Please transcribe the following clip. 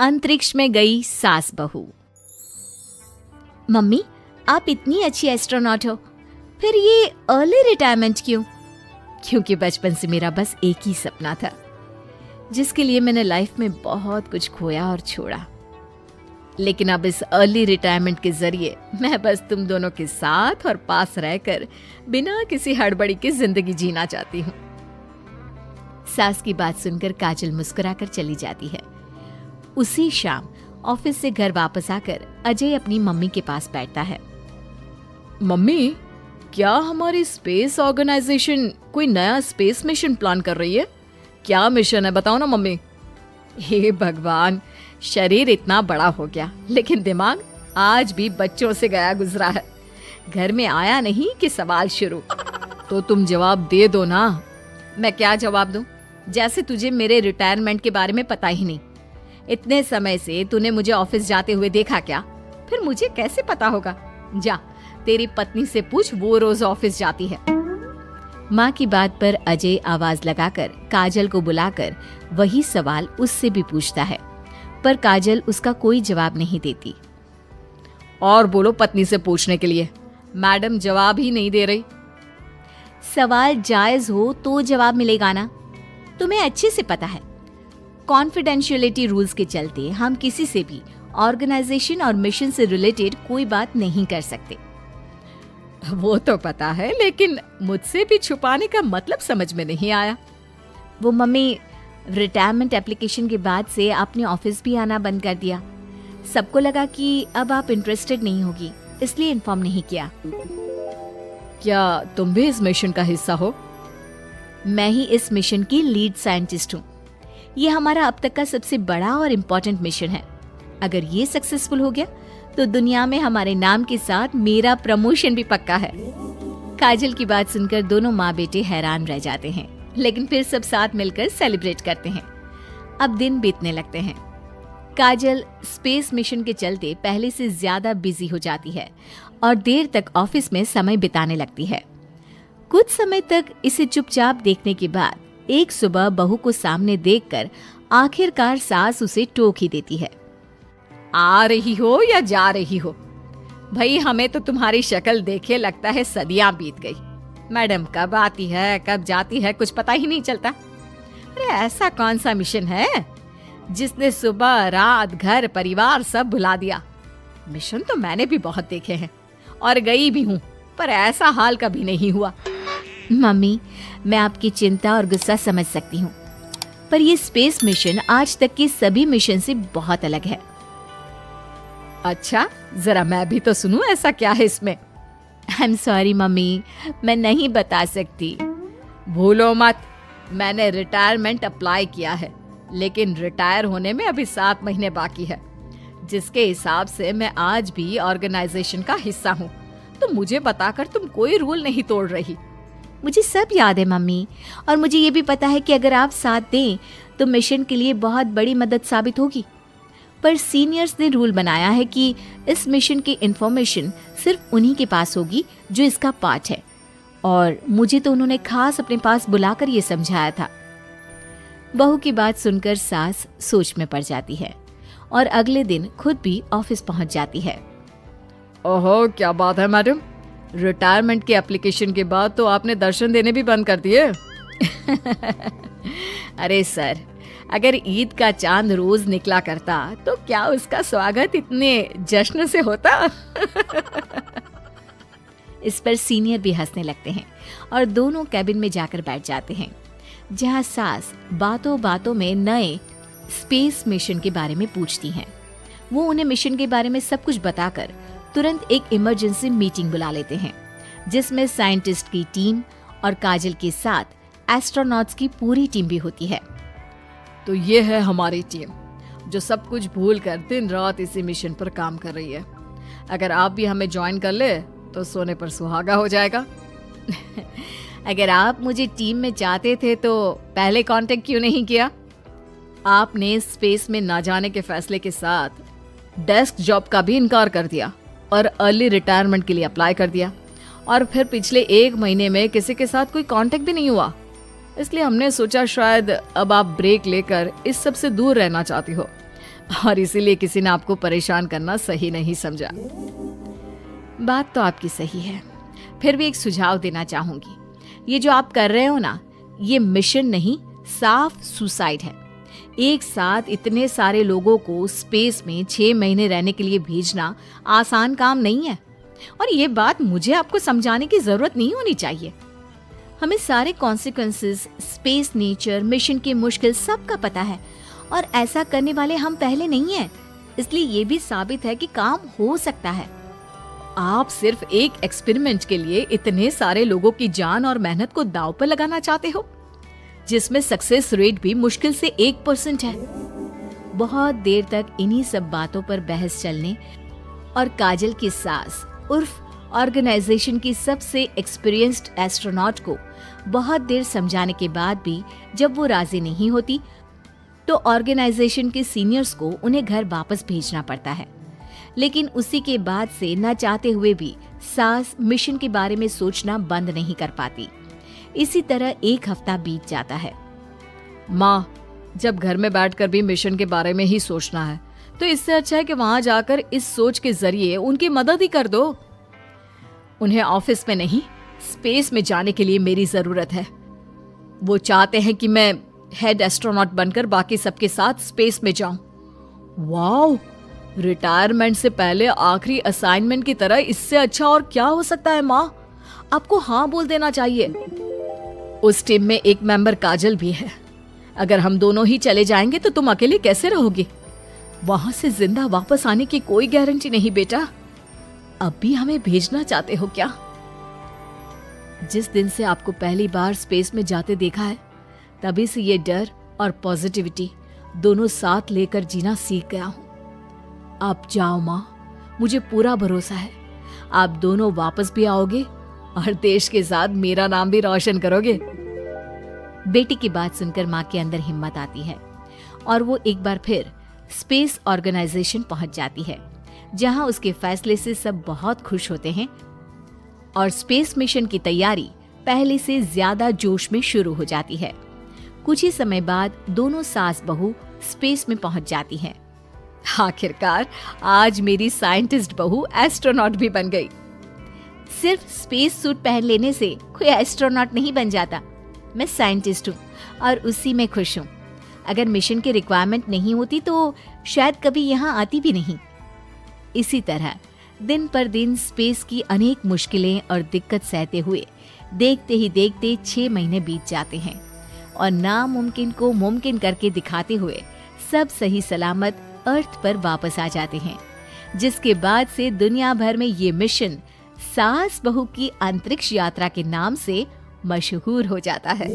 अंतरिक्ष में गई सास बहू। मम्मी, आप इतनी अच्छी एस्ट्रोनॉट हो, फिर ये अर्ली रिटायरमेंट क्यों? क्योंकि बचपन से मेरा बस एक ही सपना था, जिसके लिए मैंने लाइफ में बहुत कुछ खोया और छोड़ा। लेकिन अब इस अर्ली रिटायरमेंट के जरिए मैं बस तुम दोनों के साथ और पास रहकर बिना किसी हड़बड़ी के जिंदगी जीना चाहती हूँ। सास की बात सुनकर काजल मुस्कुराकर चली जाती है। उसी शाम ऑफिस से घर वापस आकर अजय अपनी मम्मी के पास बैठता है। मम्मी, क्या हमारी स्पेस ऑर्गेनाइजेशन कोई नया स्पेस मिशन प्लान कर रही है? क्या मिशन है, बताओ ना मम्मी। हे भगवान, शरीर इतना बड़ा हो गया लेकिन दिमाग आज भी बच्चों से गया गुजरा है। घर में आया नहीं कि सवाल शुरू। तो तुम जवाब दे दो ना। मैं क्या जवाब दूं? जैसे तुझे मेरे रिटायरमेंट के बारे में पता ही नहीं। इतने समय से तूने मुझे ऑफिस जाते हुए देखा क्या? फिर मुझे कैसे पता होगा? जा, तेरी पत्नी से पूछ, वो रोज ऑफिस जाती है। माँ की बात पर अजय आवाज लगाकर काजल को बुलाकर वही सवाल उससे भी पूछता है, पर काजल उसका कोई जवाब नहीं देती। और बोलो पत्नी से पूछने के लिए, मैडम जवाब ही नहीं दे रही। सवाल जायज हो तो जवाब मिलेगा ना, तुम्हें अच्छे से पता है। कॉन्फिडेंशियलिटी रूल्स के चलते हम किसी से भी ऑर्गेनाइजेशन और मिशन से रिलेटेड कोई बात नहीं कर सकते। वो तो पता है, लेकिन मुझसे भी छुपाने का मतलब समझ में नहीं आया। वो मम्मी, रिटायरमेंट एप्लीकेशन के बाद से आपने ऑफिस भी आना बंद कर दिया। सबको लगा कि अब आप इंटरेस्टेड नहीं होगी, इसलिए इन्फॉर्म नहीं किया। क्या तुम भी इस मिशन का हिस्सा हो? मैं ही इस मिशन की लीड साइंटिस्ट हूँ। ये हमारा अब तक का सबसे बड़ा और इम्पोर्टेंट मिशन है। अगर ये सक्सेसफुल हो गया तो दुनिया में हमारे नाम के साथ मेरा प्रमोशन भी पक्का है। काजल की बात सुनकर दोनों माँ बेटे हैरान रह जाते हैं, लेकिन फिर सब साथ मिलकर सेलिब्रेट करते हैं। अब दिन बीतने लगते हैं। काजल स्पेस मिशन के चलते पहले से ज्यादा बिजी हो जाती है और देर तक ऑफिस में समय बिताने लगती है। कुछ समय तक इसे चुपचाप देखने के बाद एक सुबह बहू को सामने देखकर आखिरकार सास उसे टोक ही देती है। आ रही हो या जा रही हो? भाई, हमें तो तुम्हारी शक्ल देखे लगता है सदियां बीत गई। मैडम कब आती है कब जाती है कुछ पता ही नहीं चलता। अरे ऐसा कौन सा मिशन है जिसने सुबह रात घर परिवार सब भुला दिया? मिशन तो मैंने भी बहुत देखे हैं और गई भी हूँ, पर ऐसा हाल कभी नहीं हुआ। मम्मी, मैं आपकी चिंता और गुस्सा समझ सकती हूँ, पर ये स्पेस मिशन आज तक के सभी मिशन से बहुत अलग है। अच्छा, जरा मैं भी तो सुनूं, ऐसा क्या है इसमें? आई एम सॉरी मम्मी, मैं नहीं बता सकती। भूलो मत, मैंने रिटायरमेंट अप्लाई किया है, लेकिन रिटायर होने में अभी 7 महीने बाकी है, जिसके हिसाब से मैं आज भी ऑर्गेनाइजेशन का हिस्सा हूँ। तो मुझे बताकर तुम कोई रूल नहीं तोड़ रही। मुझे सब याद है मम्मी, और मुझे ये भी पता है कि अगर आप साथ दें तो मिशन के लिए बहुत बड़ी मदद साबित होगी। पर सीनियर्स ने रूल बनाया है कि इस मिशन की इंफॉर्मेशन सिर्फ उन्हीं के पास होगी जो इसका पार्ट है, और मुझे तो उन्होंने खास अपने पास बुलाकर ये समझाया था। बहू की बात सुनकर सास सोच में पड़ जाती है और अगले दिन खुद भी ऑफिस पहुंच जाती है। ओहो, क्या बात है मैडम, रिटायरमेंट के एप्लीकेशन के बाद तो आपने दर्शन देने भी बंद कर दिए। अरे सर, अगर ईद का चांद रोज निकला करता तो क्या उसका स्वागत इतने जश्न से होता? इस पर सीनियर भी हंसने लगते हैं और दोनों कैबिन में जाकर बैठ जाते हैं, जहां सास बातों बातों में नए स्पेस मिशन के बारे में पूछती हैं। वो उन्हें मिशन के बारे में सब कुछ बताकर तुरंत एक इमरजेंसी मीटिंग बुला लेते हैं, जिसमें साइंटिस्ट की टीम और काजल के साथ एस्ट्रोनॉट्स की पूरी टीम भी होती है। तो ये है हमारी टीम, जो सब कुछ भूल कर दिन रात इसी मिशन पर काम कर रही है। अगर आप भी हमें ज्वाइन कर ले तो सोने पर सुहागा हो जाएगा। अगर आप मुझे टीम में चाहते थे तो पहले कांटेक्ट क्यों नहीं किया? आपने स्पेस में ना जाने के फैसले के साथ डेस्क जॉब का भी इनकार कर दिया और अर्ली रिटायरमेंट के लिए अप्लाई कर दिया, और फिर पिछले 1 महीने में किसी के साथ कोई कांटेक्ट भी नहीं हुआ। इसलिए हमने सोचा शायद अब आप ब्रेक लेकर इस सब से दूर रहना चाहती हो। और इसीलिए किसी ने आपको परेशान करना सही नहीं समझा। बात तो आपकी सही है, फिर भी एक सुझाव देना चाहूंगी। ये जो आप कर रहे हो ना, ये मिशन नहीं, साफ सुसाइड है। एक साथ इतने सारे लोगों को स्पेस में 6 महीने रहने के लिए भेजना आसान काम नहीं है। और ये बात मुझे आपको समझाने की जरूरत नहीं होनी चाहिए। हमें सारे कॉन्सिक्वेंसेस, स्पेस नेचर, मिशन की मुश्किल सबका पता है, और ऐसा करने वाले हम पहले नहीं हैं। इसलिए ये भी साबित है कि काम हो सकता है। आप सिर्फ एक एक्सपेरिमेंट के लिए इतने सारे लोगों की जान और मेहनत को दांव पर लगाना चाहते हो, जिसमें सक्सेस रेट भी मुश्किल से 1% है। बहुत देर तक इन्हीं सब बातों पर बहस चलने और काजल की सास उर्फ ऑर्गेनाइजेशन की सबसे एक्सपीरियंस्ड एस्ट्रोनॉट को बहुत देर समझाने के बाद भी जब वो राजी नहीं होती, तो ऑर्गेनाइजेशन के सीनियर्स को उन्हें घर वापस भेजना पड़ता है। लेकिन उसी के बाद से न चाहते हुए भी सास मिशन के बारे में सोचना बंद नहीं कर पाती। इसी तरह 1 हफ्ता बीत जाता है। माँ, जब घर में बैठकर भी मिशन के बारे में ही सोचना है, तो इससे अच्छा है कि वहां जाकर इस सोच के जरिए उनकी मदद ही कर दो। उन्हें ऑफिस में नहीं, स्पेस में जाने के लिए मेरी जरूरत है। वो चाहते हैं कि मैं हेड एस्ट्रोनॉट बनकर बाकी सबके साथ स्पेस में जाऊं। वाओ, रिटायरमेंट से पहले आखिरी असाइनमेंट की तरह इससे अच्छा और क्या हो सकता है माँ? आपको हाँ बोल देना चाहिए। उस टीम में एक मेंबर काजल भी है। अगर हम दोनों ही चले जाएंगे तो तुम अकेले कैसे रहोगे? वहां से जिंदा वापस आने की कोई गारंटी नहीं बेटा। अब भी हमें भेजना चाहते हो क्या? जिस दिन से आपको पहली बार स्पेस में जाते देखा है, तभी से ये डर और पॉजिटिविटी दोनों साथ लेकर जीना सीख गया हूं। आप जाओ माँ, मुझे पूरा भरोसा है आप दोनों वापस भी आओगे और देश के साथ मेरा नाम भी रोशन करोगे। बेटी की बात सुनकर माँ के अंदर हिम्मत आती है और वो एक बार फिर स्पेस ऑर्गेनाइजेशन पहुंच जाती है, जहां उसके फैसले से सब बहुत खुश होते हैं और स्पेस मिशन की तैयारी पहले से ज्यादा जोश में शुरू हो जाती है। कुछ ही समय बाद दोनों सास बहू स्पेस में पहुंच जाती हैं। आखिरकार आज मेरी साइंटिस्ट बहू एस्ट्रोनॉट भी बन गई। सिर्फ स्पेस सूट पहन लेने से कोई एस्ट्रोनॉट नहीं बन जाता। मैं साइंटिस्ट हूँ और उसी में खुश हूँ। अगर मिशन की रिक्वायरमेंट नहीं होती तो शायद कभी यहाँ आती भी नहीं। इसी तरह दिन पर दिन स्पेस की अनेक मुश्किलें और दिक्कत सहते हुए देखते ही देखते 6 महीने बीत जाते हैं और नामुमकिन को मुमकिन करके दिखाते हुए सब सही सलामत अर्थ पर वापस आ जाते हैं, जिसके बाद से दुनिया भर में ये मिशन सास बहू की अंतरिक्ष यात्रा के नाम से मशहूर हो जाता है।